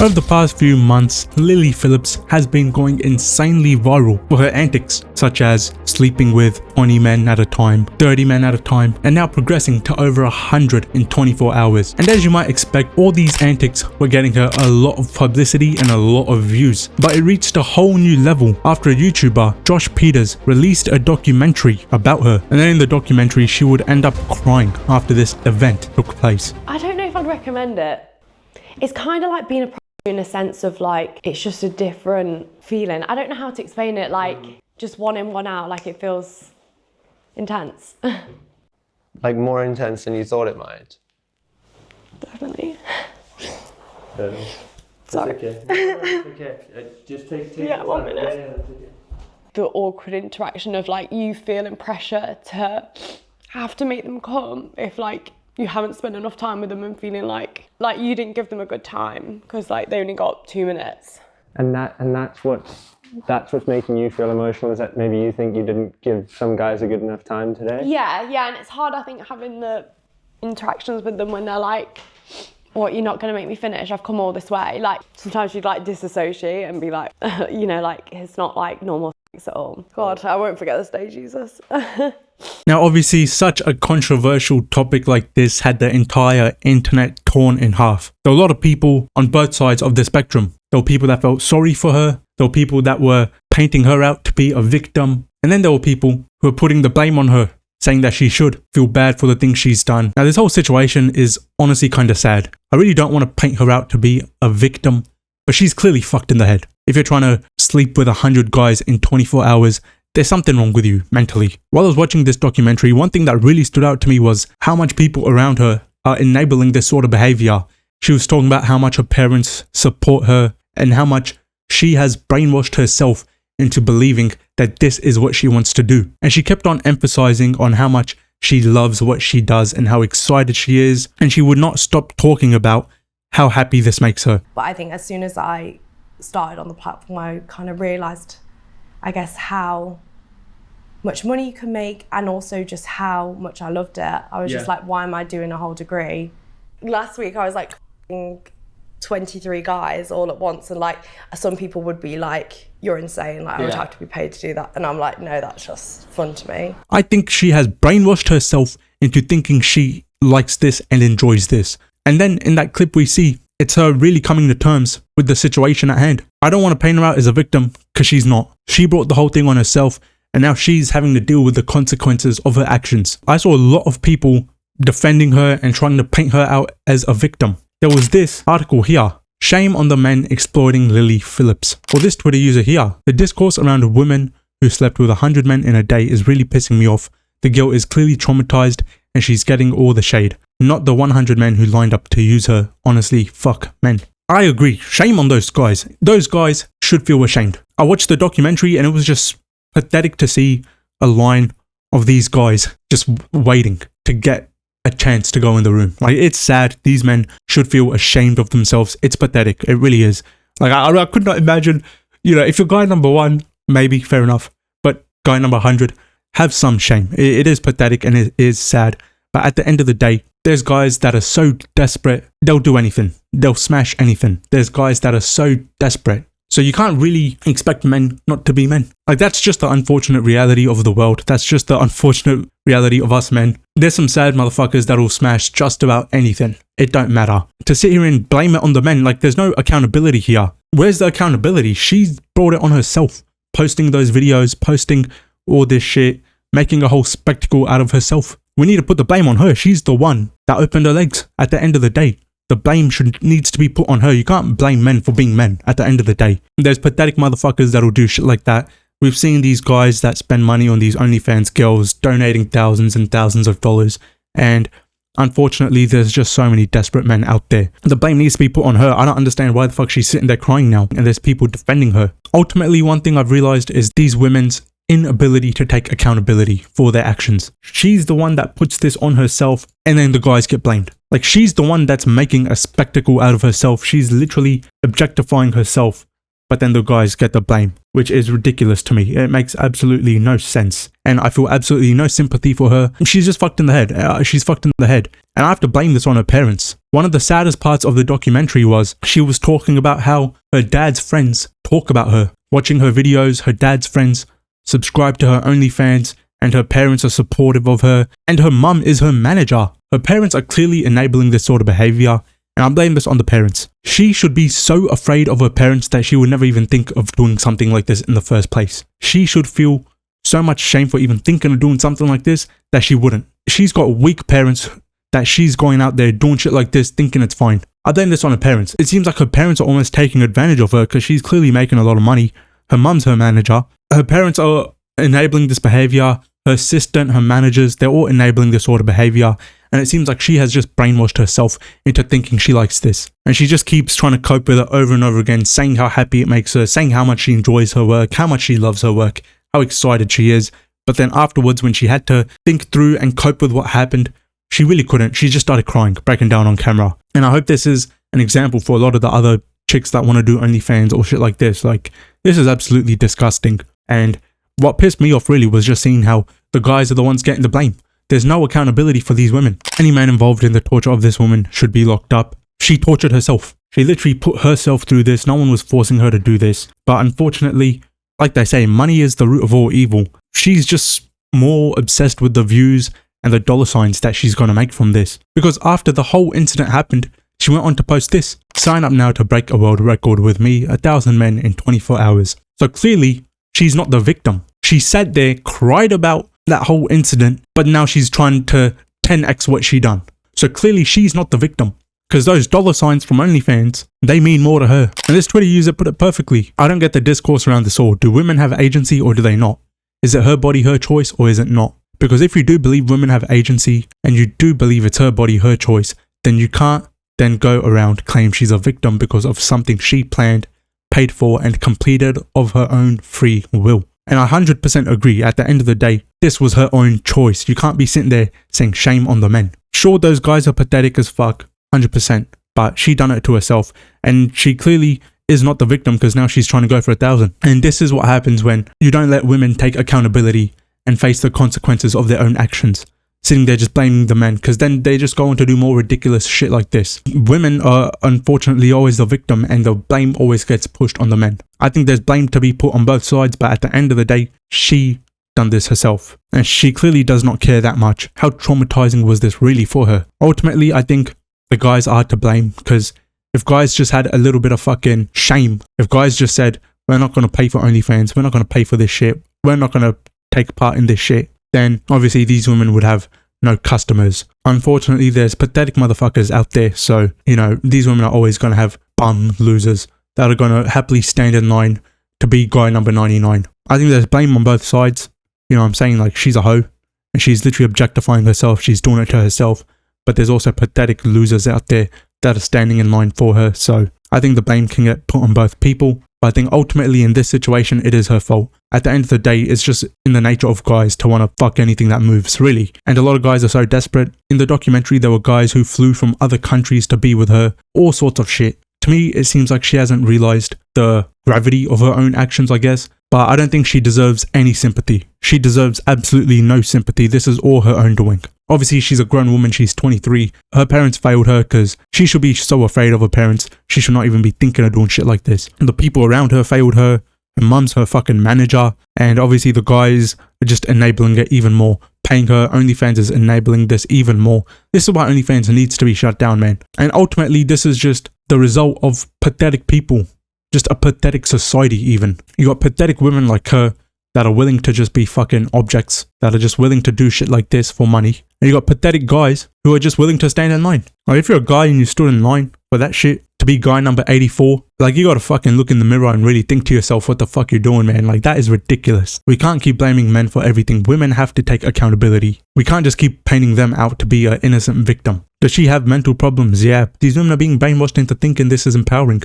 Over the past few months, Lily Phillips has been going insanely viral for her antics, such as sleeping with 20 men at a time, 30 men at a time, and now progressing to over 100 in 24 hours. And as you might expect, all these antics were getting her a lot of publicity and a lot of views. But it reached a whole new level after a YouTuber, Josh Peters, released a documentary about her. And then in the documentary, she would end up crying after this event took place. I don't know if I'd recommend it. It's kind of like being a prostitute in a sense of like, it's just a different feeling. I don't know how to explain it, like just one in, one out, like it feels intense. Like more intense than you thought it might? Definitely. Sorry. Okay. Just take yeah, 1 minute. The awkward interaction of like you feeling pressure to have to make them come if like you haven't spent enough time with them and feeling like you didn't give them a good time because like they only got 2 minutes. And that's what's making you feel emotional, is that maybe you think you didn't give some guys a good enough time today? Yeah, and it's hard, I think, having the interactions with them when they're like, what, you're not going to make me finish? I've come all this way. Like, sometimes you'd like disassociate and be like, you know, like, it's not like normal sex at all. God, I won't forget this day, Jesus. Now, obviously, such a controversial topic like this had the entire internet torn in half. There were a lot of people on both sides of the spectrum. There were people that felt sorry for her. There were people that were painting her out to be a victim. And then there were people who were putting the blame on her, saying that she should feel bad for the things she's done. Now, this whole situation is honestly kind of sad. I really don't want to paint her out to be a victim, but she's clearly fucked in the head. If you're trying to sleep with 100 guys in 24 hours, there's something wrong with you mentally. While I was watching this documentary, one thing that really stood out to me was how much people around her are enabling this sort of behavior. She was talking about how much her parents support her and how much she has brainwashed herself into believing that this is what she wants to do. And she kept on emphasizing on how much she loves what she does and how excited she is. And she would not stop talking about how happy this makes her. But I think as soon as I started on the platform, I kind of realized, I guess, how much money you can make and also just how much I loved it. I was just like, why am I doing a whole degree? Last week I was like 23 guys all at once, and like some people would be like, you're insane, like I would have to be paid to do that. And I'm like, no, that's just fun to me. I think she has brainwashed herself into thinking she likes this and enjoys this. And then in that clip we see, it's her really coming to terms with the situation at hand. I don't want to paint her out as a victim because she's not. She brought the whole thing on herself and now she's having to deal with the consequences of her actions. I saw a lot of people defending her and trying to paint her out as a victim. There was this article here, shame on the men exploiting Lily Phillips. Or this Twitter user here, the discourse around women who slept with 100 men in a day is really pissing me off. The girl is clearly traumatized and she's getting all the shade. Not the 100 men who lined up to use her. Honestly, fuck men. I agree, shame on those guys. Those guys should feel ashamed. I watched the documentary and it was just pathetic to see a line of these guys just waiting to get a chance to go in the room. Like, it's sad. These men should feel ashamed of themselves. It's pathetic. It really is. Like, I could not imagine, you know, if you're guy number 1, maybe, fair enough. But guy number 100, have some shame. It is pathetic and it is sad. But at the end of the day, there's guys that are so desperate, they'll do anything. They'll smash anything. There's guys that are so desperate. So you can't really expect men not to be men. Like, that's just the unfortunate reality of the world. That's just the unfortunate reality of us men. There's some sad motherfuckers that'll smash just about anything. It don't matter. To sit here and blame it on the men, like, there's no accountability here. Where's the accountability? She's brought it on herself. Posting those videos, posting all this shit, making a whole spectacle out of herself. We need to put the blame on her. She's the one that opened her legs at the end of the day. The blame needs to be put on her. You can't blame men for being men at the end of the day. There's pathetic motherfuckers that'll do shit like that. We've seen these guys that spend money on these OnlyFans girls donating thousands and thousands of dollars. And unfortunately, there's just so many desperate men out there. The blame needs to be put on her. I don't understand why the fuck she's sitting there crying now and there's people defending her. Ultimately, one thing I've realized is these women's inability to take accountability for their actions. She's the one that puts this on herself and then the guys get blamed. Like, she's the one that's making a spectacle out of herself. She's literally objectifying herself, but then the guys get the blame, which is ridiculous to me. It makes absolutely no sense. And I feel absolutely no sympathy for her. She's just fucked in the head. She's fucked in the head. And I have to blame this on her parents. One of the saddest parts of the documentary was she was talking about how her dad's friends talk about her. Watching her videos, her dad's friends subscribe to her OnlyFans, and her parents are supportive of her, and her mum is her manager. Her parents are clearly enabling this sort of behavior, and I blame this on the parents. She should be so afraid of her parents that she would never even think of doing something like this in the first place. She should feel so much shame for even thinking of doing something like this that she wouldn't. She's got weak parents that she's going out there doing shit like this thinking it's fine. I blame this on her parents. It seems like her parents are almost taking advantage of her because she's clearly making a lot of money. Her mum's her manager. Her parents are enabling this behavior. Her assistant, her managers, they're all enabling this sort of behavior. And it seems like she has just brainwashed herself into thinking she likes this. And she just keeps trying to cope with it over and over again, saying how happy it makes her, saying how much she enjoys her work, how much she loves her work, how excited she is. But then afterwards, when she had to think through and cope with what happened, she really couldn't. She just started crying, breaking down on camera. And I hope this is an example for a lot of the other chicks that want to do OnlyFans or shit like this. Like, this is absolutely disgusting. And what pissed me off really was just seeing how the guys are the ones getting the blame. There's no accountability for these women. Any man involved in the torture of this woman should be locked up. She tortured herself. She literally put herself through this. No one was forcing her to do this. But unfortunately, like they say, money is the root of all evil. She's just more obsessed with the views and the dollar signs that she's going to make from this. Because after the whole incident happened, she went on to post this. Sign up now to break a world record with me, 1,000 men in 24 hours. So clearly, she's not the victim. She sat there, cried about that whole incident, but now she's trying to 10x what she done. So clearly she's not the victim. Because those dollar signs from OnlyFans, they mean more to her. And this Twitter user put it perfectly. I don't get the discourse around this all. Do women have agency or do they not? Is it her body, her choice, or is it not? Because if you do believe women have agency, and you do believe it's her body, her choice, then you can't then go around claim she's a victim because of something she planned, paid for, and completed of her own free will. And I 100% agree, at the end of the day, this was her own choice. You can't be sitting there saying shame on the men. Sure, those guys are pathetic as fuck, 100%, but she done it to herself, and she clearly is not the victim because now she's trying to go for 1,000. And this is what happens when you don't let women take accountability and face the consequences of their own actions. Sitting there just blaming the men, because then they just go on to do more ridiculous shit like this. Women are unfortunately always the victim, and the blame always gets pushed on the men. I think there's blame to be put on both sides, but at the end of the day, she done this herself, and she clearly does not care that much. How traumatizing was this really for her? Ultimately, I think the guys are to blame, because if guys just had a little bit of fucking shame, if guys just said, we're not going to pay for OnlyFans, we're not going to pay for this shit, we're not going to take part in this shit, then obviously these women would have no customers. Unfortunately, there's pathetic motherfuckers out there, so, you know, these women are always going to have bum losers that are going to happily stand in line to be guy number 99. I think there's blame on both sides. You know what I'm saying? Like, she's a hoe, and she's literally objectifying herself, she's doing it to herself, but there's also pathetic losers out there that are standing in line for her, so I think the blame can get put on both people. But I think ultimately in this situation, it is her fault. At the end of the day, it's just in the nature of guys to want to fuck anything that moves, really. And a lot of guys are so desperate. In the documentary, there were guys who flew from other countries to be with her. All sorts of shit. To me, it seems like she hasn't realized the gravity of her own actions, I guess. But I don't think she deserves any sympathy. She deserves absolutely no sympathy. This is all her own doing. Obviously, she's a grown woman. She's 23. Her parents failed her because she should be so afraid of her parents. She should not even be thinking of doing shit like this. And the people around her failed her. Her mum's her fucking manager. And obviously, the guys are just enabling it even more. Paying her. OnlyFans is enabling this even more. This is why OnlyFans needs to be shut down, man. And ultimately, this is just the result of pathetic people. Just a pathetic society, even. You got pathetic women like her that are willing to just be fucking objects, that are just willing to do shit like this for money. And you got pathetic guys who are just willing to stand in line. Like, if you're a guy and you stood in line for that shit to be guy number 84, like, you gotta fucking look in the mirror and really think to yourself, what the fuck you're doing, man? Like, that is ridiculous. We can't keep blaming men for everything. Women have to take accountability. We can't just keep painting them out to be an innocent victim. Does she have mental problems? Yeah. These women are being brainwashed into thinking this is empowering.